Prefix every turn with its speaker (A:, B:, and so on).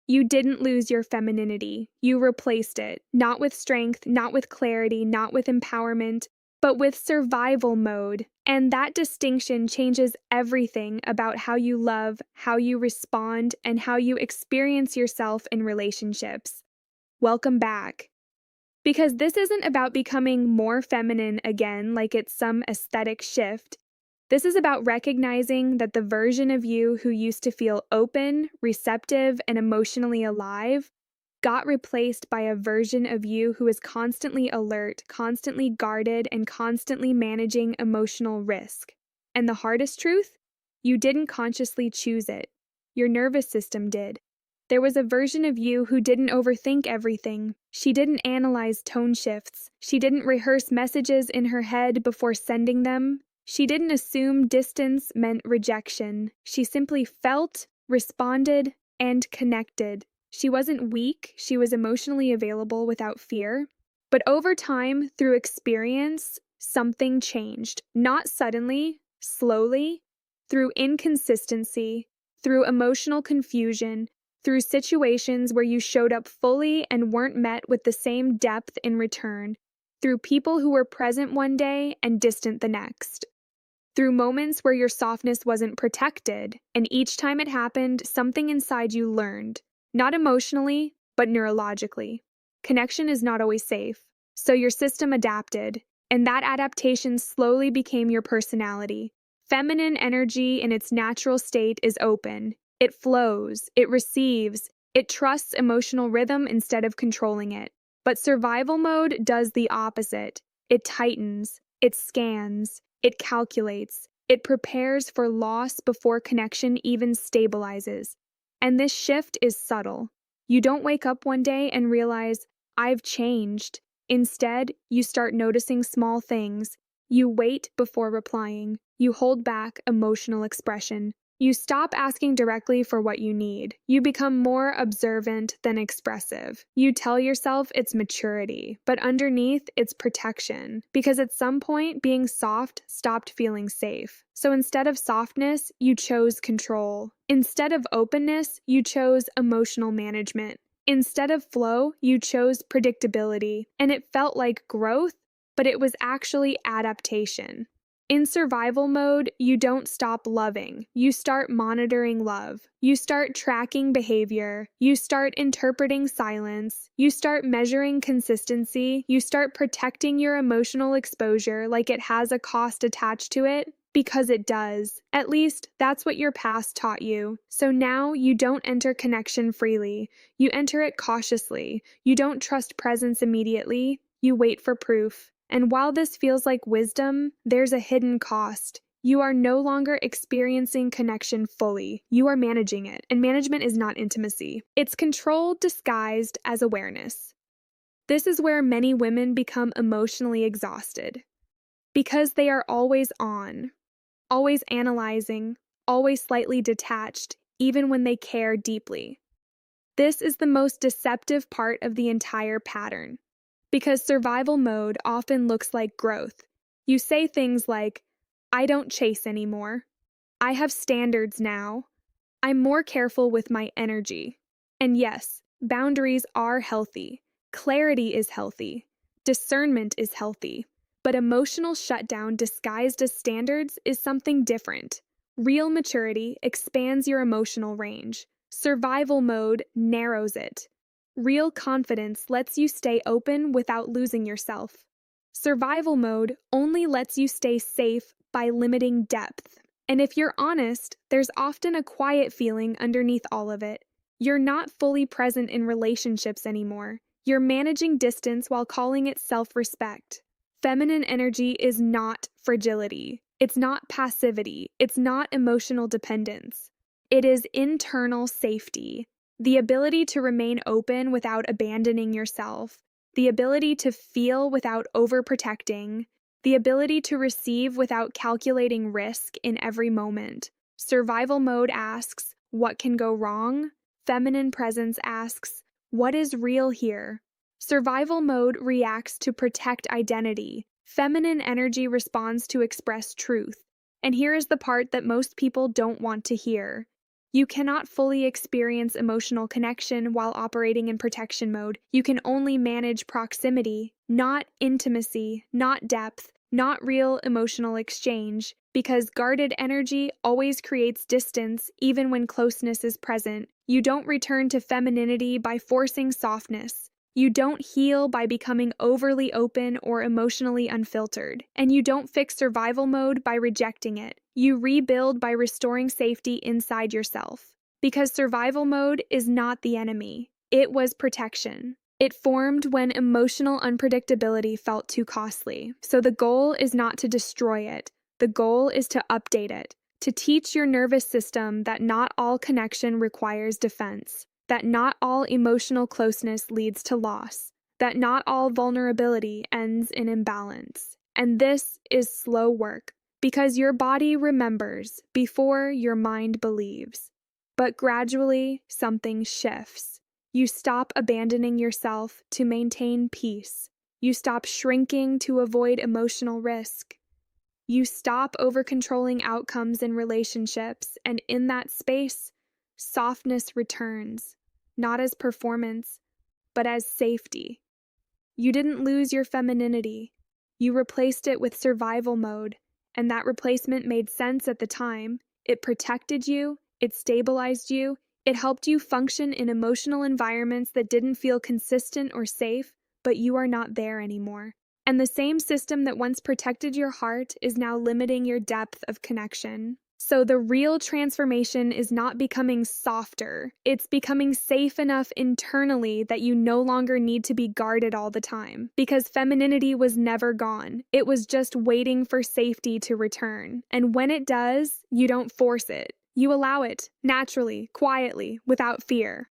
A: You didn't lose your femininity. You replaced it, not with strength, not with clarity, not with empowerment, but with survival mode. And that distinction changes everything about how you love, how you respond, and how you experience yourself in relationships. Welcome back. Because this isn't about becoming more feminine again like it's some aesthetic shift. This is about recognizing that the version of you who used to feel open, receptive, and emotionally alive got replaced by a version of you who is constantly alert, constantly guarded, and constantly managing emotional risk. And the hardest truth? You didn't consciously choose it. Your nervous system did. There was a version of you who didn't overthink everything. She didn't analyze tone shifts. She didn't rehearse messages in her head before sending them. She didn't assume distance meant rejection. She simply felt, responded, and connected. She wasn't weak, she was emotionally available without fear. But over time, through experience, something changed. Not suddenly, slowly, through inconsistency, through emotional confusion, through situations where you showed up fully and weren't met with the same depth in return, through people who were present one day and distant the next. Through moments where your softness wasn't protected, and each time it happened, something inside you learned. Not emotionally, but neurologically. Connection is not always safe, so your system adapted, and that adaptation slowly became your personality. Feminine energy in its natural state is open. It flows, it receives, it trusts emotional rhythm instead of controlling it. But survival mode does the opposite. It tightens, it scans, it calculates, it prepares for loss before connection even stabilizes. And this shift is subtle. You don't wake up one day and realize, I've changed. Instead, you start noticing small things. You wait before replying. You hold back emotional expression. You stop asking directly for what you need. You become more observant than expressive. You tell yourself it's maturity, but underneath it's protection. Because at some point, being soft stopped feeling safe. So instead of softness, you chose control. Instead of openness, you chose emotional management. Instead of flow, you chose predictability. And it felt like growth, but it was actually adaptation. In survival mode, you don't stop loving. You start monitoring love. You start tracking behavior. You start interpreting silence. You start measuring consistency. You start protecting your emotional exposure like it has a cost attached to it, because it does. At least, that's what your past taught you. So now you don't enter connection freely. You enter it cautiously. You don't trust presence immediately. You wait for proof. And while this feels like wisdom, there's a hidden cost. You are no longer experiencing connection fully. You are managing it, and management is not intimacy. It's control disguised as awareness. This is where many women become emotionally exhausted. Because they are always on, always analyzing, always slightly detached, even when they care deeply. This is the most deceptive part of the entire pattern. Because survival mode often looks like growth. You say things like, I don't chase anymore. I have standards now. I'm more careful with my energy. And yes, boundaries are healthy. Clarity is healthy. Discernment is healthy. But emotional shutdown disguised as standards is something different. Real maturity expands your emotional range. Survival mode narrows it. Real confidence lets you stay open without losing yourself. Survival mode only lets you stay safe by limiting depth. And if you're honest, there's often a quiet feeling underneath all of it. You're not fully present in relationships anymore. You're managing distance while calling it self-respect. Feminine energy is not fragility. It's not passivity. It's not emotional dependence. It is internal safety. The ability to remain open without abandoning yourself, the ability to feel without overprotecting, the ability to receive without calculating risk in every moment. Survival mode asks, what can go wrong? Feminine presence asks, what is real here? Survival mode reacts to protect identity. Feminine energy responds to express truth. And here is the part that most people don't want to hear. You cannot fully experience emotional connection while operating in protection mode. You can only manage proximity, not intimacy, not depth, not real emotional exchange, because guarded energy always creates distance even when closeness is present. You don't return to femininity by forcing softness. You don't heal by becoming overly open or emotionally unfiltered, and you don't fix survival mode by rejecting it. You rebuild by restoring safety inside yourself. Because survival mode is not the enemy, it was protection. It formed when emotional unpredictability felt too costly. So the goal is not to destroy it, the goal is to update it, to teach your nervous system that not all connection requires defense, that not all emotional closeness leads to loss, that not all vulnerability ends in imbalance. And this is slow work, because your body remembers before your mind believes. But gradually, something shifts. You stop abandoning yourself to maintain peace. You stop shrinking to avoid emotional risk. You stop over-controlling outcomes in relationships, and in that space, softness returns, not as performance, but as safety. You didn't lose your femininity. You replaced it with survival mode, and that replacement made sense at the time. It protected you, it stabilized you, it helped you function in emotional environments that didn't feel consistent or safe, but you are not there anymore. And the same system that once protected your heart is now limiting your depth of connection. So the real transformation is not becoming softer. It's becoming safe enough internally that you no longer need to be guarded all the time. Because femininity was never gone. It was just waiting for safety to return. And when it does, you don't force it. You allow it, naturally, quietly, without fear.